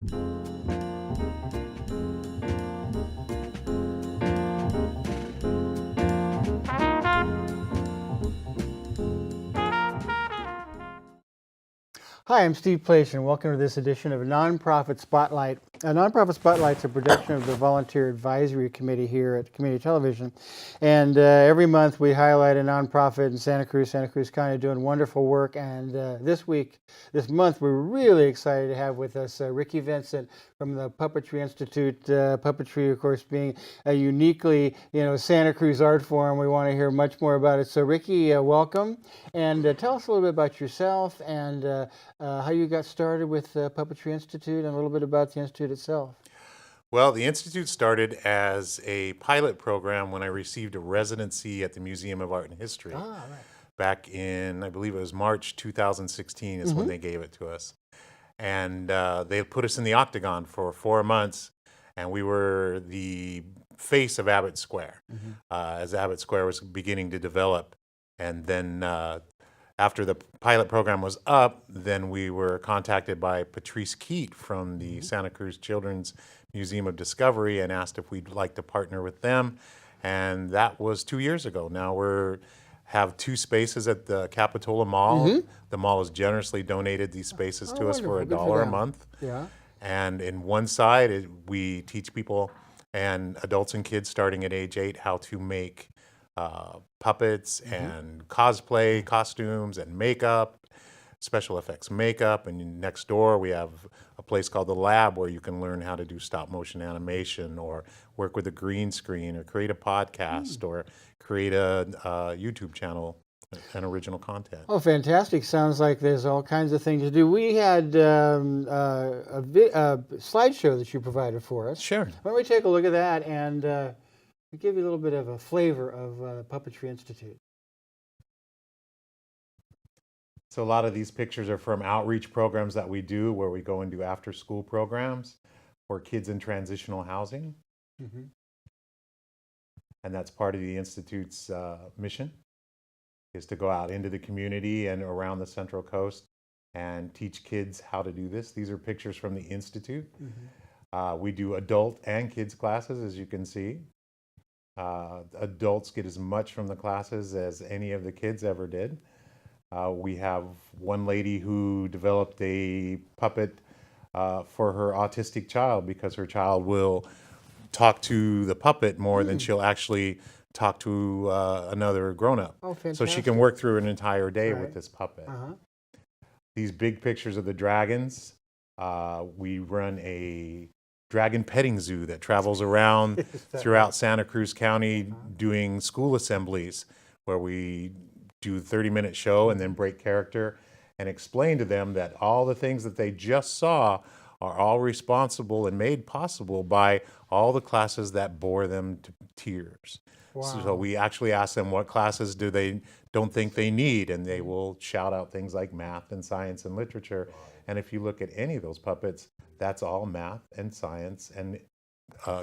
Hi, I'm Steve Place, and welcome to this edition of Nonprofit Spotlight. Nonprofit Spotlight is a production of the Volunteer Advisory Committee here at Community Television. And every month we highlight a nonprofit in Santa Cruz County doing wonderful work. And this month, we're really excited to have with us Ricki Vincent from the Puppetry Institute. Puppetry, of course, being a uniquely, Santa Cruz art form. We want to hear much more about it. So Ricki, welcome. And tell us a little bit about yourself and how you got started with Puppetry Institute and a little bit about the Institute itself. Well, the Institute started as a pilot program when I received a residency at the Museum of Art and History. Right. Back in, I believe it was March 2016 is when they gave it to us. And they put us in the Octagon for 4 months, and we were the face of Abbott Square as Abbott Square was beginning to develop. And then after the pilot program was up, then we were contacted by Patrice Keat from the Santa Cruz Children's Museum of Discovery and asked if we'd like to partner with them. And that was 2 years ago. Now we have 2 spaces at the Capitola Mall. The mall has generously donated these spaces to us for $1 a month. Yeah. And in one side, we teach people and adults and kids starting at age 8 how to make puppets and cosplay costumes and makeup, special effects makeup. And next door we have a place called The Lab where you can learn how to do stop motion animation or work with a green screen or create a podcast or create a YouTube channel and original content. Oh, fantastic. Sounds like there's all kinds of things to do. We had a slideshow that you provided for us. Sure. Why don't we take a look at that and give you a little bit of a flavor of Puppetry Institute. So a lot of these pictures are from outreach programs that we do where we go and do after school programs for kids in transitional housing. And that's part of the Institute's mission, is to go out into the community and around the Central Coast and teach kids how to do this. These are pictures from the Institute. We do adult and kids classes, as you can see. Adults get as much from the classes as any of the kids ever did. We have one lady who developed a puppet for her autistic child because her child will talk to the puppet more than she'll actually talk to another grown-up. Oh, fantastic. So she can work through an entire day with this puppet. These big pictures of the dragons. We run a dragon petting zoo that travels around throughout Santa Cruz County doing school assemblies where we do a 30-minute show and then break character and explain to them that all the things that they just saw are all responsible and made possible by all the classes that bore them to tears. Wow. So we actually ask them what classes do they don't think they need, and they will shout out things like math and science and literature. And if you look at any of those puppets, that's all math and science and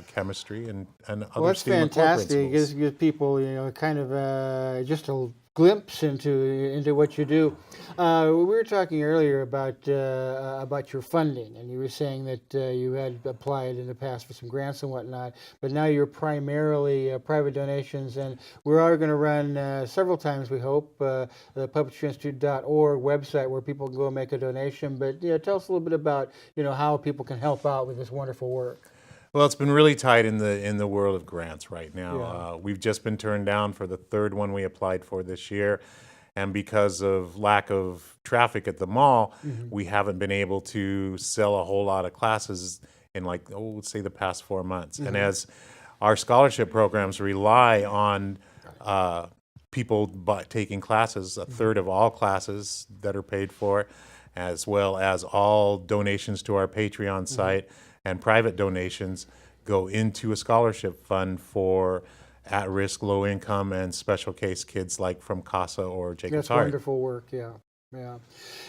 chemistry and other Well, that's STEAM core fantastic. It principles. gives people, kind of just a glimpse into what you do. We were talking earlier about your funding, and you were saying that you had applied in the past for some grants and whatnot, but now you're primarily private donations, and we are going to run several times, we hope, the puppetryinstitute.org website where people can go and make a donation. But tell us a little bit about how people can help out with this wonderful work. Well, it's been really tight in the world of grants right now. Yeah. We've just been turned down for the 3rd one we applied for this year. And because of lack of traffic at the mall, we haven't been able to sell a whole lot of classes in let's say the past 4 months. And as our scholarship programs rely on people taking classes, a third of all classes that are paid for, as well as all donations to our Patreon site and private donations go into a scholarship fund for at-risk, low-income, and special case kids like from CASA or Jacob's That's Heart. wonderful work, yeah. Yeah,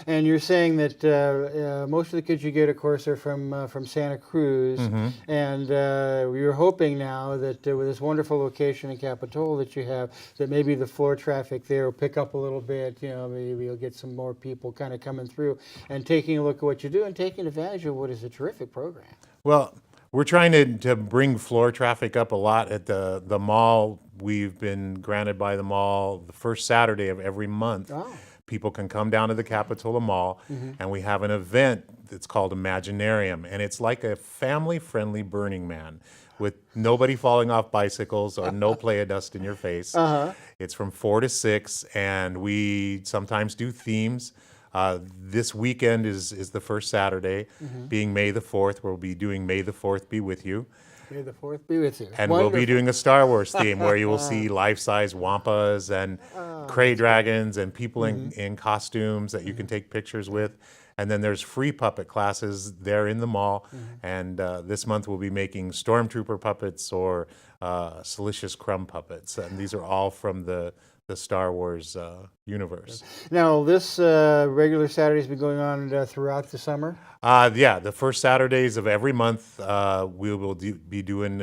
and you're saying that most of the kids you get, of course, are from Santa Cruz, and you're hoping now that with this wonderful location in Capitola that you have, that maybe the floor traffic there will pick up a little bit. You know, maybe you'll get some more people kind of coming through and taking a look at what you do and taking advantage of what is a terrific program. Well, we're trying to bring floor traffic up a lot at the mall. We've been granted by the mall the first Saturday of every month. Oh. People can come down to the Capitola Mall, and we have an event that's called Imaginarium, and it's like a family-friendly Burning Man with nobody falling off bicycles or no play of dust in your face. It's from 4 to 6, and we sometimes do themes. This weekend is the first Saturday, being May the 4th. We'll be doing May the 4th Be With You. May the 4th be with you. And Wonderful. we'll be doing a Star Wars theme where you will see life-size Wampas and Cray Dragons and people in costumes that you can take pictures with. And then there's free puppet classes there in the mall. And this month we'll be making Stormtrooper puppets or Silicious Crumb puppets. And these are all from the Star Wars universe. Now, this regular Saturday's been going on throughout the summer? Yeah, the first Saturdays of every month we will be doing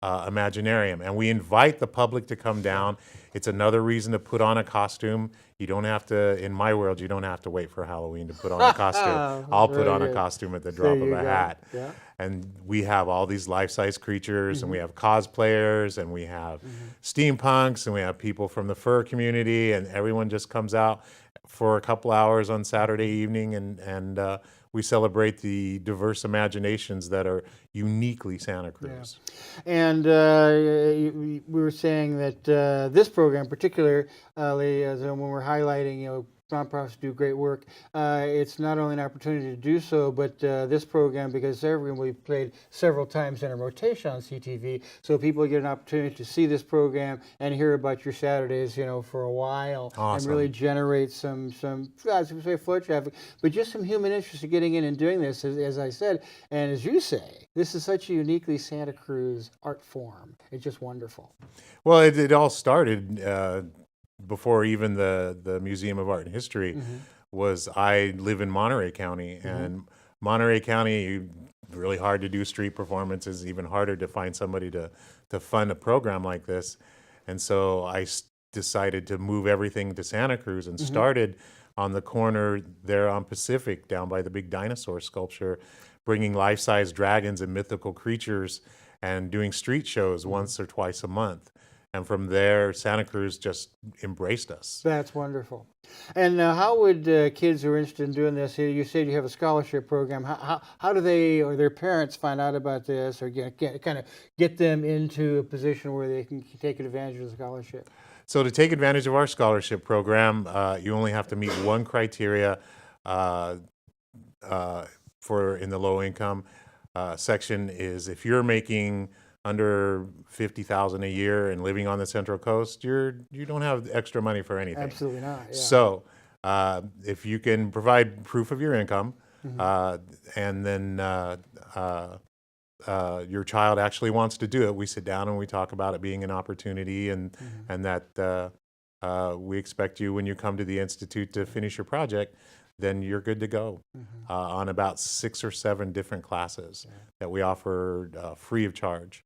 Imaginarium. And we invite the public to come down. It's another reason to put on a costume. You don't have to, in my world, you don't have to wait for Halloween to put on a costume. I'll put on a costume at the drop of a hat. Yeah. And we have all these life-size creatures, and we have cosplayers, and we have steampunks, and we have people from the fur community, and everyone just comes out for a couple hours on Saturday evening, and we celebrate the diverse imaginations that are uniquely Santa Cruz. Yeah. And we were saying that this program, particularly when we're highlighting, you know, nonprofits do great work. It's not only an opportunity to do so, but this program, because we played several times in a rotation on CTV, so people get an opportunity to see this program and hear about your Saturdays, you know, for a while, and really generate some as we say, floor traffic, but just some human interest in getting in and doing this, as I said, and as you say, this is such a uniquely Santa Cruz art form. It's just wonderful. Well, it all started before even the Museum of Art and History was. I live in Monterey County, and Monterey County, really hard to do street performances, even harder to find somebody to fund a program like this. And so I decided to move everything to Santa Cruz and started on the corner there on Pacific, down by the big dinosaur sculpture, bringing life-size dragons and mythical creatures and doing street shows once or twice a month. And from there, Santa Cruz just embraced us. That's wonderful. And how would kids who are interested in doing this, you said you have a scholarship program, how do they or their parents find out about this, or kind of get them into a position where they can take advantage of the scholarship? So to take advantage of our scholarship program, you only have to meet one criteria for in the low income section is if you're making under $50,000 a year and living on the Central Coast, you don't have extra money for anything. Absolutely not. Yeah. So if you can provide proof of your income, and then your child actually wants to do it, we sit down and we talk about it being an opportunity, and that we expect you when you come to the Institute to finish your project, then you're good to go on about 6 or 7 different classes that we offer free of charge.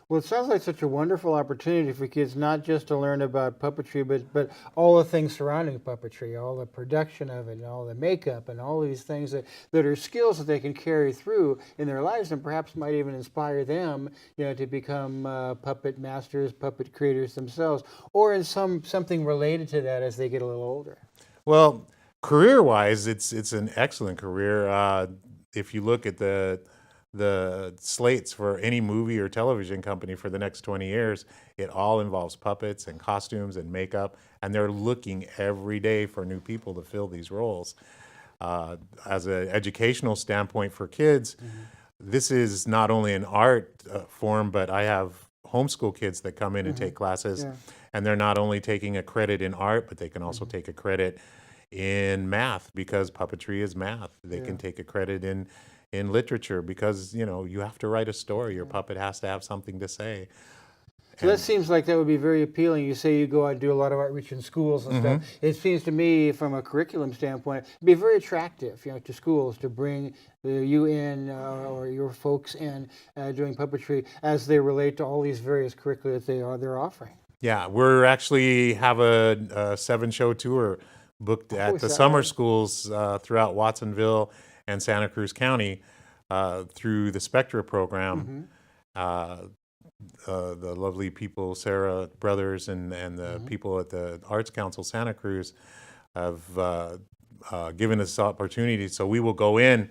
Well, it sounds like such a wonderful opportunity for kids, not just to learn about puppetry, but all the things surrounding puppetry, all the production of it, and all the makeup, and all these things that are skills that they can carry through in their lives, and perhaps might even inspire them, you know, to become puppet masters, puppet creators themselves, or in something related to that as they get a little older. Well, career-wise, it's an excellent career. If you look at the slates for any movie or television company for the next 20 years, it all involves puppets and costumes and makeup, and they're looking every day for new people to fill these roles. As an educational standpoint for kids, this is not only an art form, but I have homeschool kids that come in and take classes, and they're not only taking a credit in art, but they can also take a credit in math, because puppetry is math. They can take a credit in literature, because, you know, you have to write a story. Your puppet has to have something to say. So that seems like that would be very appealing. You say you go out and do a lot of outreach in schools and stuff. It seems to me, from a curriculum standpoint, it'd be very attractive, to schools to bring you in or your folks in doing puppetry as they relate to all these various curricula that they're offering. Yeah, we're actually have a 7-show tour booked at the summer schools throughout Watsonville and Santa Cruz County through the Spectra program. The lovely people, Sarah Brothers, and the people at the Arts Council Santa Cruz have given us opportunity. So we will go in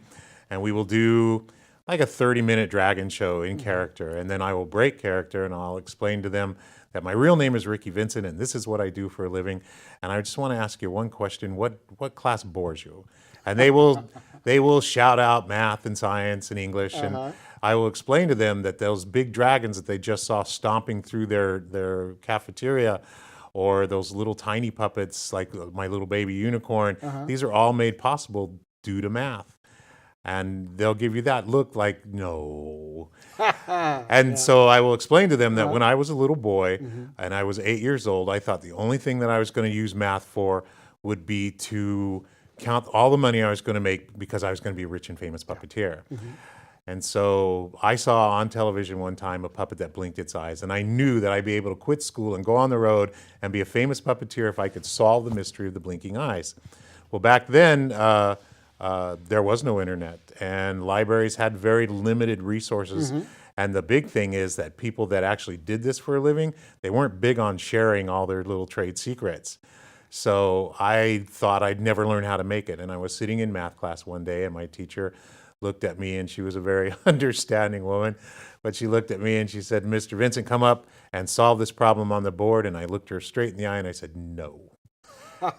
and we will do like a 30-minute dragon show in character. And then I will break character and I'll explain to them that my real name is Ricki Vincent and this is what I do for a living. And I just want to ask you one question. What class bores you? And they will shout out math and science and English. And I will explain to them that those big dragons that they just saw stomping through their cafeteria, or those little tiny puppets like my little baby unicorn, these are all made possible due to math. And they'll give you that look like, no. And so I will explain to them that when I was a little boy and I was 8 years old, I thought the only thing that I was going to use math for would be to count all the money I was going to make because I was going to be a rich and famous puppeteer. And so I saw on television one time a puppet that blinked its eyes, and I knew that I'd be able to quit school and go on the road and be a famous puppeteer if I could solve the mystery of the blinking eyes. Well, back then, there was no internet, and libraries had very limited resources. And the big thing is that people that actually did this for a living, they weren't big on sharing all their little trade secrets. So I thought I'd never learn how to make it. And I was sitting in math class one day, and my teacher looked at me, and she was a very understanding woman, but she looked at me and she said, "Mr. Vincent, come up and solve this problem on the board." And I looked her straight in the eye and I said, "No."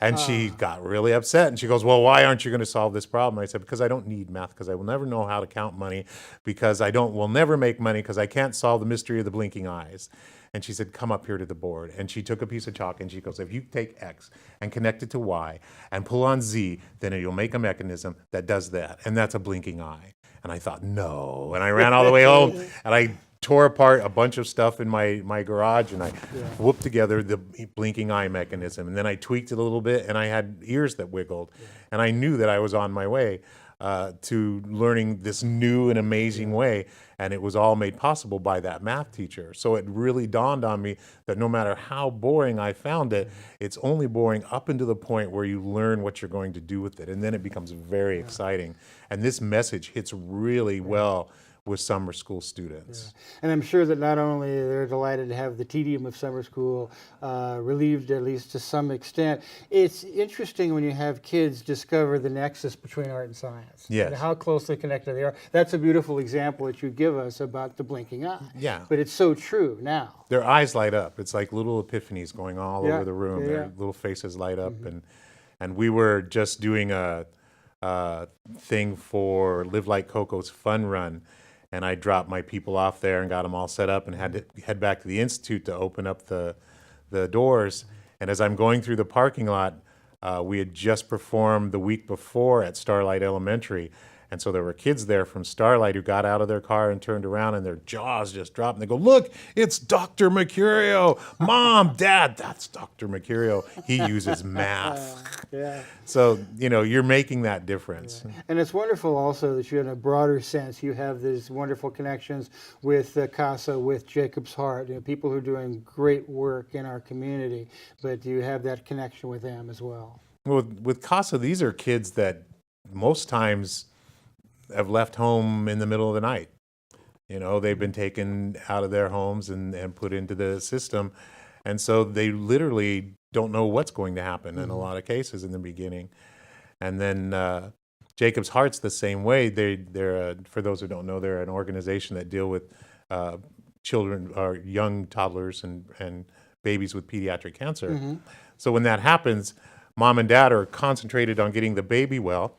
And she got really upset and she goes, "Well, why aren't you going to solve this problem?" I said, "Because I don't need math, because I will never know how to count money, because will never make money, because I can't solve the mystery of the blinking eyes." And she said, "Come up here to the board." And she took a piece of chalk and she goes, "If you take X and connect it to Y and pull on Z, then you'll make a mechanism that does that. And that's a blinking eye." And I thought, no. And I ran all the way home and I tore apart a bunch of stuff in my garage, and I whooped together the blinking eye mechanism. And then I tweaked it a little bit, and I had ears that wiggled. And I knew that I was on my way to learning this new and amazing way. And it was all made possible by that math teacher. So it really dawned on me that no matter how boring I found it, it's only boring up into the point where you learn what you're going to do with it. And then it becomes very exciting. And this message hits really well with summer school students. And I'm sure that not only they're delighted to have the tedium of summer school relieved, at least to some extent, it's interesting when you have kids discover the nexus between art and science. Yes. And how closely connected they are. That's a beautiful example that you give us about the blinking eye. Yeah. But it's so true now. Their eyes light up. It's like little epiphanies going all over the room. Their little faces light up. And we were just doing a thing for Live Like Coco's fun run. And I dropped my people off there and got them all set up and had to head back to the Institute to open up the doors. And as I'm going through the parking lot, we had just performed the week before at Starlight Elementary. And so there were kids there from Starlight who got out of their car and turned around, and their jaws just dropped. And they go, "Look, it's Dr. Mercurio. Mom, Dad, that's Dr. Mercurio. He uses math." So, you're making that difference. And it's wonderful also that you, in a broader sense, you have these wonderful connections with CASA, with Jacob's Heart, people who are doing great work in our community, but you have that connection with them as well. Well, with CASA, these are kids that most times have left home in the middle of the night. They've been taken out of their homes and put into the system. And so they literally don't know what's going to happen in a lot of cases in the beginning. And then Jacob's Heart's the same way. They're for those who don't know, they're an organization that deal with children or young toddlers and babies with pediatric cancer. So when that happens, mom and dad are concentrated on getting the baby well.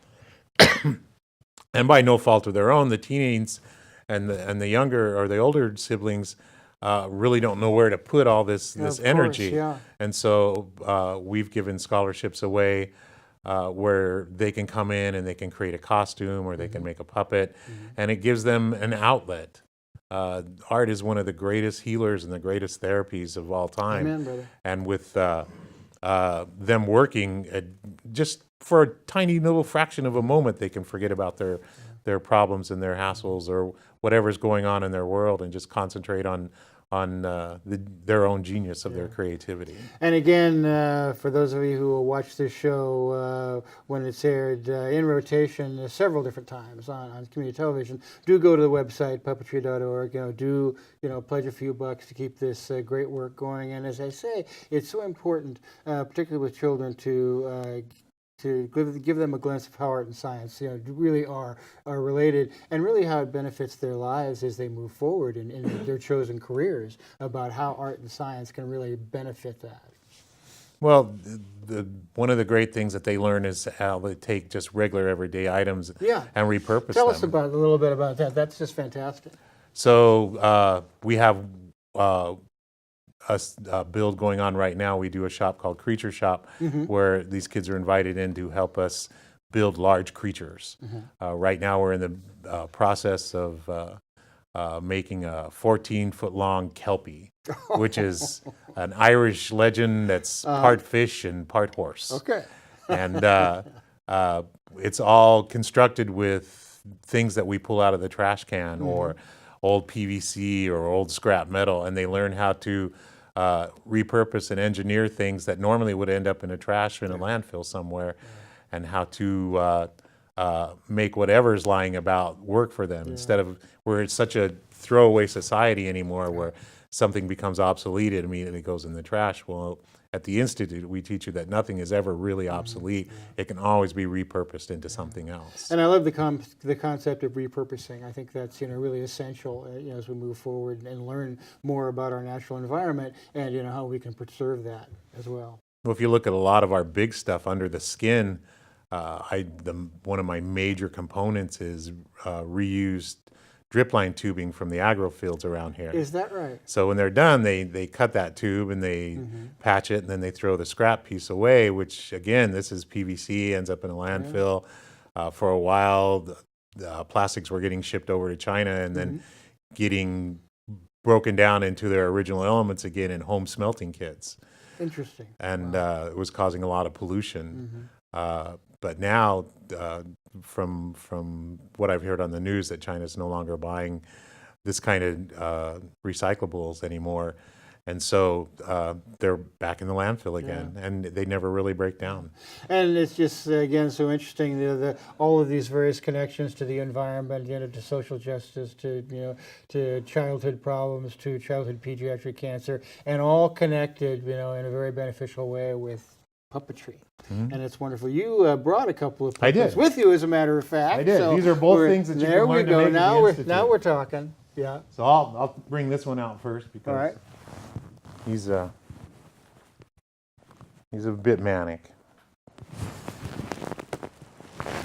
And by no fault of their own, the teens and the younger or the older siblings really don't know where to put all this energy. And so we've given scholarships away where they can come in and they can create a costume or they can make a puppet, and it gives them an outlet art is one of the greatest healers and the greatest therapies of all time. Amen, brother. And with them working just for a tiny little fraction of a moment, they can forget about their problems and their hassles or whatever's going on in their world and just concentrate on their own genius of their creativity. And again, for those of you who will watch this show when it's aired in rotation several different times on community television, do go to the website puppetry.org. Do pledge a few bucks to keep this great work going. And as I say, it's so important, particularly with children, to give them a glimpse of how art and science, really are related, and really how it benefits their lives as they move forward in their chosen careers, about how art and science can really benefit that. Well, one of the great things that they learn is how they take just regular everyday items and repurpose them. Tell us a little bit about that. That's just fantastic. So we have a build going on right now. We do a shop called Creature Shop, where these kids are invited in to help us build large creatures. Right now we're in the process of making a 14-foot-long Kelpie, which is an Irish legend that's part fish and part horse. Okay. And it's all constructed with things that we pull out of the trash can or old PVC or old scrap metal, and they learn how to repurpose and engineer things that normally would end up in a trash or in a landfill somewhere, and how to make whatever's lying about work for them, instead of where it's such a throwaway society anymore where something becomes obsolete, it immediately goes in the trash. Well, at the Institute, we teach you that nothing is ever really obsolete. It can always be repurposed into something else. And I love the concept of repurposing. I think that's really essential as we move forward and learn more about our natural environment and how we can preserve that as well. Well, if you look at a lot of our big stuff under the skin, one of my major components is reused drip line tubing from the agro fields around here. Is that right? So when they're done, they cut that tube and they patch it, and then they throw the scrap piece away, which again, this is PVC, ends up in a landfill. For a while, the plastics were getting shipped over to China and then getting broken down into their original elements again in home smelting kits. Interesting. And it was causing a lot of pollution. But now, from what I've heard on the news, that China's no longer buying this kind of recyclables anymore. And so they're back in the landfill again, and they never really break down. And it's just, again, so interesting, all of these various connections to the environment, to social justice, to childhood problems, to childhood pediatric cancer, and all connected, in a very beneficial way with puppetry. And it's wononderful. You brought a couple of puppets with you, as a matter of fact. I did. So these are both things that you can learn to make at the Institute. Now we're talking. Yeah. So I'll bring this one out first because he's a bit manic.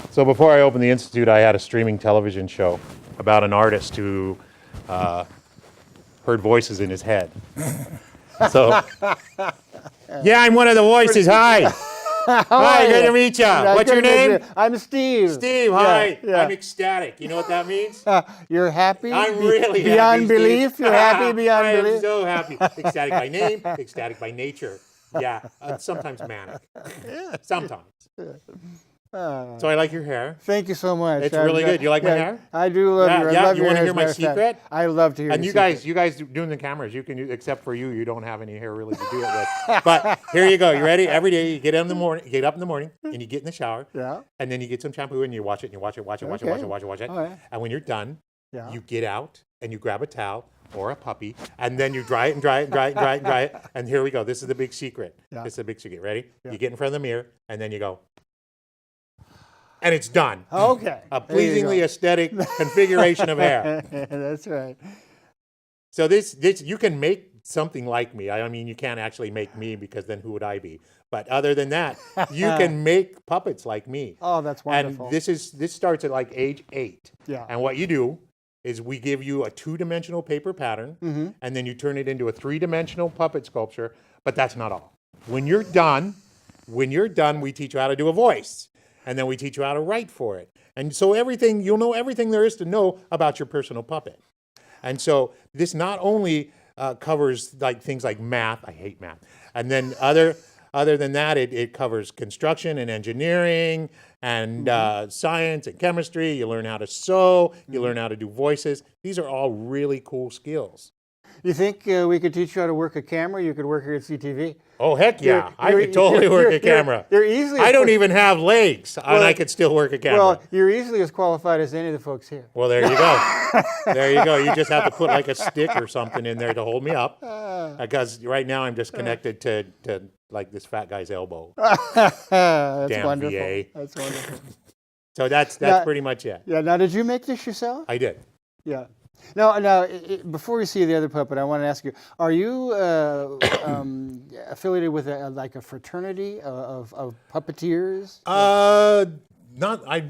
So before I opened the Institute, I had a streaming television show about an artist who heard voices in his head. So, yeah, I'm one of the voices. Hi. Hi, good to meet you. What's your name? I'm Steve. Steve, hi. I'm ecstatic. You know what that means? You're happy? I'm really beyond happy, belief? You're happy beyond I belief? am so happy. Ecstatic by name, ecstatic by nature. Yeah, sometimes manic. Sometimes. So I like your hair. Thank you so much. It's really good. You like my hair? I do love your hair. Yeah, love you your want to hair, hear my secret? I love to hear and your you guys doing the cameras, you can do, except for you don't have any hair really to do it with. But here you go. You ready? Every day you get up in the morning, and you get in the shower. Yeah. And then you get some shampoo and you wash it and you watch it. Oh, yeah. And when you're done, Yeah. you get out and you grab a towel or a puppy, and then you dry it and dry it and dry it and dry it and dry it. And here we go. This is the big secret. Yeah. This is the big secret. Ready? Yeah. You get in front of the mirror, and then you go. And it's done. Okay. A pleasingly aesthetic configuration of hair. That's right. So this you can make something like me. I mean, you can't actually make me, because then who would I be? But other than that, you can make puppets like me. Oh, that's wonderful. And this starts at like age 8. Yeah. And what you do is we give you a 2-dimensional paper pattern, and then you turn it into a 3-dimensional puppet sculpture. But that's not all. When you're done, we teach you how to do a voice. And then we teach you how to write for it. And so you'll know everything there is to know about your personal puppet. And so this not only covers like things like math. I hate math. And then other than that, it covers construction and engineering and science and chemistry. You learn how to sew. You learn how to do voices. These are all really cool skills. You think we could teach you how to work a camera? You could work here at CTV. Oh, heck yeah. I You're- could totally work a you're- camera. you're easily I as don't quick- even have legs, and I could still work a camera. Well, you're easily as qualified as any of the folks here. Well, there you go. There you go. You just have to put like a stick or something in there to hold me up. Because right now I'm just connected to like this fat guy's elbow. That's Damn wonderful. VA. That's wonderful. So that's Now- pretty much it. Yeah. Now, did you make this yourself? I did. Yeah. Now, before we see the other puppet, I want to ask you: are you affiliated with like a fraternity of puppeteers?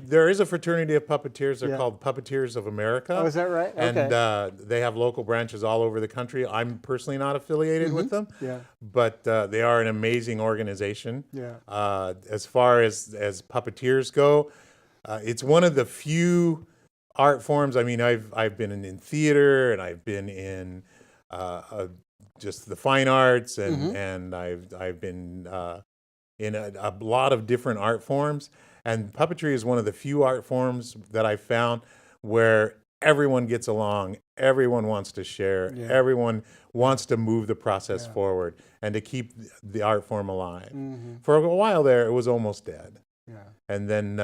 There is a fraternity of puppeteers. They're Yeah. called Puppeteers of America. Oh, is that right? And Okay. they have local branches all over the country. I'm personally not affiliated with them. Yeah. But they are an amazing organization. Yeah. As far as puppeteers go, it's one of the few art forms. I mean, I've been in theater and I've been in just the fine arts and I've been in a lot of different art forms. And puppetry is one of the few art forms that I found where everyone gets along, everyone wants to share, Yeah. everyone wants to move the process Yeah. forward and to keep the art form alive. Mm-hmm. For a while there, it was almost dead. Yeah. And then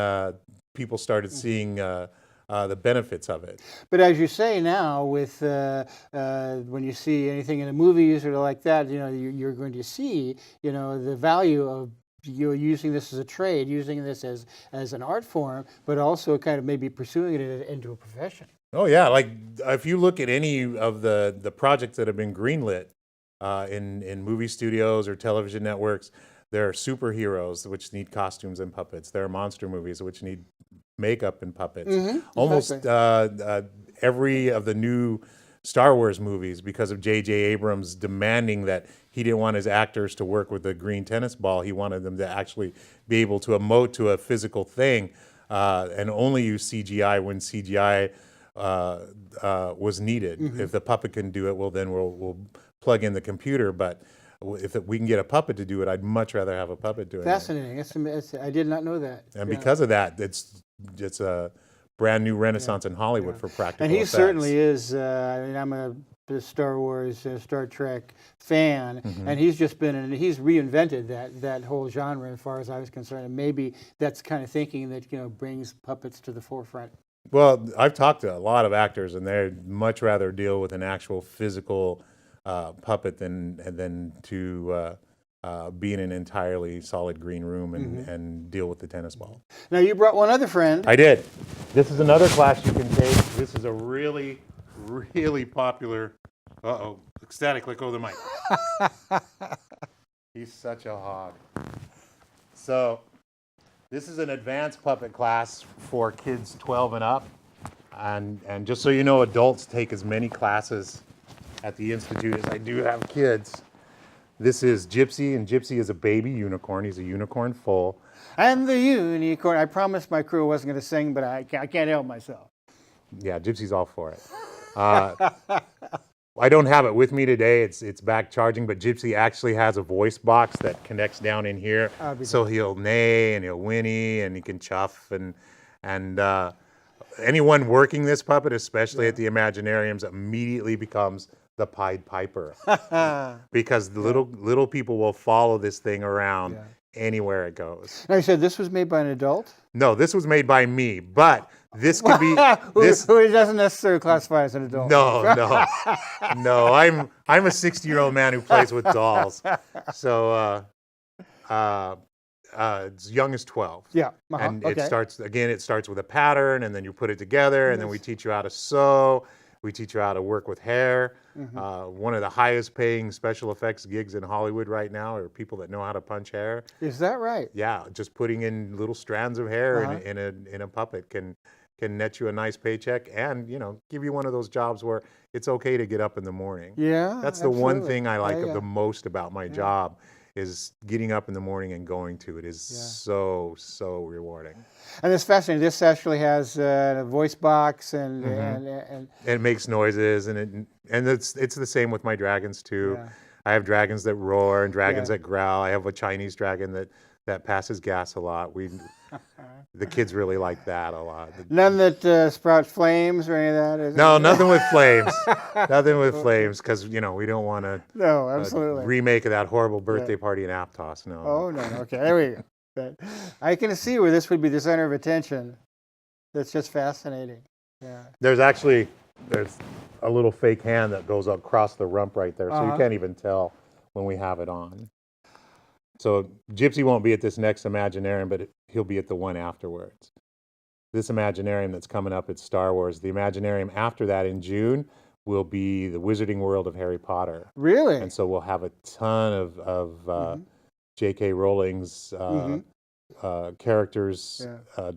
people started seeing the benefits of it. But as you say now, with when you see anything in the movies or like that, you're going to see, the value of using this as a trade, using this as an art form, but also kind of maybe pursuing it into a profession. Oh yeah, like if you look at any of the projects that have been greenlit in movie studios or television networks, there are superheroes which need costumes and puppets. There are monster movies which need makeup and puppets. Almost every of the new Star Wars movies, because of J.J. Abrams demanding that he didn't want his actors to work with a green tennis ball. He wanted them to actually be able to emote to a physical thing and only use CGI when CGI was needed. If the puppet can do it, well, then we'll plug in the computer. But if we can get a puppet to do it, I'd much rather have a puppet doing it. Fascinating. I did not know that. And Yeah. because of that, it's a brand new renaissance in Hollywood for practical And he effects. certainly is. I mean, I'm a Star Wars, Star Trek fan, and he's he's reinvented that whole genre as far as I was concerned. And maybe that's kind of thinking that brings puppets to the forefront. Well, I've talked to a lot of actors, and they'd much rather deal with an actual physical puppet than to be in an entirely solid green room and deal with the tennis ball. Now, you brought one other friend. I did. This is another class you can take. This is a really, really popular. Ecstatic, let go of the mic. He's such a hog. So, this is an advanced puppet class for kids 12 and up. And just so you know, adults take as many classes at the Institute as I do have kids. This is Gypsy, and Gypsy is a baby unicorn. He's a unicorn foal. And the unicorn. I promised my crew I wasn't going to sing, but I can't help myself. Yeah, Gypsy's all for it. I don't have it with me today. It's back charging, but Gypsy actually has a voice box that connects down in here. So he'll neigh and he'll whinny and he can chuff and anyone working this puppet, especially at the Imaginariums, immediately becomes the Pied Piper because the little people will follow this thing around anywhere it goes. Now, you said this was made by an adult? No, this was made by me, but this could be who doesn't necessarily classify as an adult. No. I'm a 60-year-old man who plays with dolls. So as young as 12. Yeah. And okay. it starts with a pattern, and then you put it together, and then we teach you how to sew. We teach you how to work with hair. One of the highest paying special effects gigs in Hollywood right now are people that know how to punch hair. Is that right? Yeah, just putting in little strands of hair in a puppet can net you a nice paycheck and, give you one of those jobs where it's okay to get up in the morning. Yeah. That's the one thing I like the most about my job is getting up in the morning and going to it is so rewarding. And it's fascinating. This actually has a voice box and And it makes noises, and it's the same with my dragons too. Yeah. I have dragons that roar and dragons Yeah. that growl. I have a Chinese dragon that passes gas a lot. The kids really like that a lot. None that sprouts flames or any of that? Is No, it? nothing with flames. Nothing with flames, because we don't want to No, absolutely. remake of that horrible birthday party in Aptos. No. Oh, no. Okay, there we go. But I can see where this would be the center of attention. That's just fascinating. Yeah. There's a little fake hand that goes across the rump right there, so you can't even tell when we have it on. So Gypsy won't be at this next Imaginarium, but he'll be at the one afterwards. This Imaginarium that's coming up at Star Wars, the Imaginarium after that in June will be the Wizarding World of Harry Potter. Really? And so we'll have a ton of J.K. Rowling's characters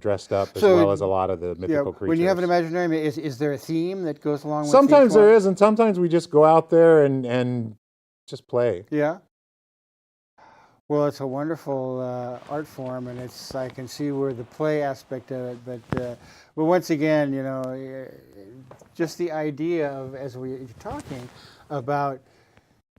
dressed up, as well as a lot of the mythical creatures. When you have an Imaginarium, is there a theme that goes along with Sometimes each one? there is, and sometimes we just go out there and just play. Yeah. Well, it's a wonderful art form, and I can see where the play aspect of it. But once again, just the idea of, as we're talking about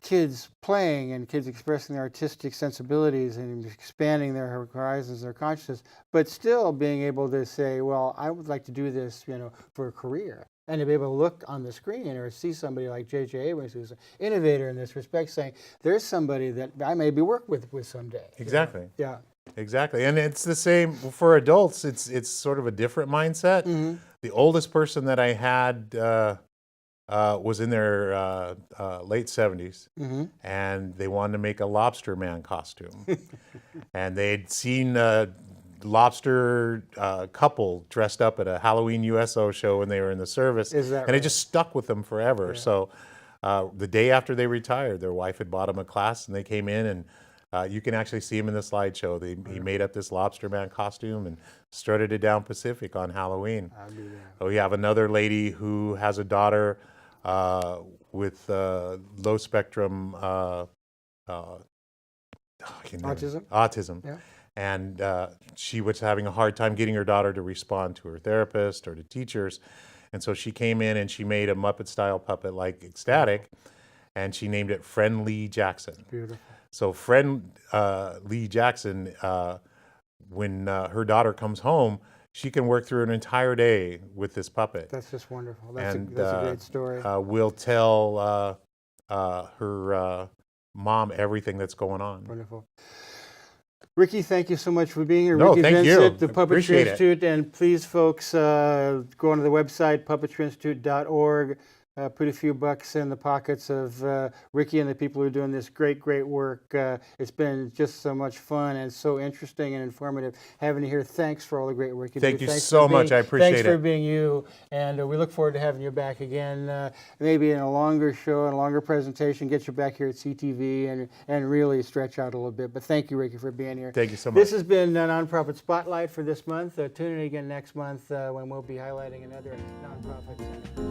kids playing and kids expressing their artistic sensibilities and expanding their horizons, their consciousness, but still being able to say, well, I would like to do this, for a career. And to be able to look on the screen or see somebody like J.J. Abrams, who's an innovator in this respect, saying, there's somebody that I maybe work with someday. Exactly. Yeah. Exactly. And it's the same for adults. It's sort of a different mindset. The oldest person that I had was in their late 70s, and they wanted to make a lobster man costume. And they'd seen lobster couple dressed up at a Halloween USO show when they were in the service, Is that and it right? just stuck with them forever. Yeah. So the day after they retired, their wife had bought them a class, and they came in, and you can actually see him in the slideshow. He made up this lobster man costume and strutted it down Pacific on Halloween. I'll do that. Oh, we have another lady who has a daughter with low spectrum autism. Yeah. And she was having a hard time getting her daughter to respond to her therapist or to teachers. And so she came in and she made a Muppet-style puppet like Ecstatic, and she named it Friend Lee Jackson. Beautiful. So Friend Lee Jackson, when her daughter comes home, she can work through an entire day with this puppet. That's just wonderful. That's And a great story. we'll tell her mom everything that's going on. Wonderful. Ricki, thank you so much for being here. No, Ricki thank you. Vincent, the Puppetry Appreciate it. Institute. And please, folks, go onto the website, puppetryinstitute.org. Put a few bucks in the pockets of Ricki and the people who are doing this great, great work. It's been just so much fun and so interesting and informative having you here. Thanks for all the great work you do. Thank you Thanks so for much. being- I appreciate Thanks for it. being you. And we look forward to having you back again, maybe in a longer show and a longer presentation, get you back here at CTV and really stretch out a little bit. But thank you, Ricki, for being here. Thank you so much. This has been a Nonprofit Spotlight for this month. Tune in again next month when we'll be highlighting another nonprofit center.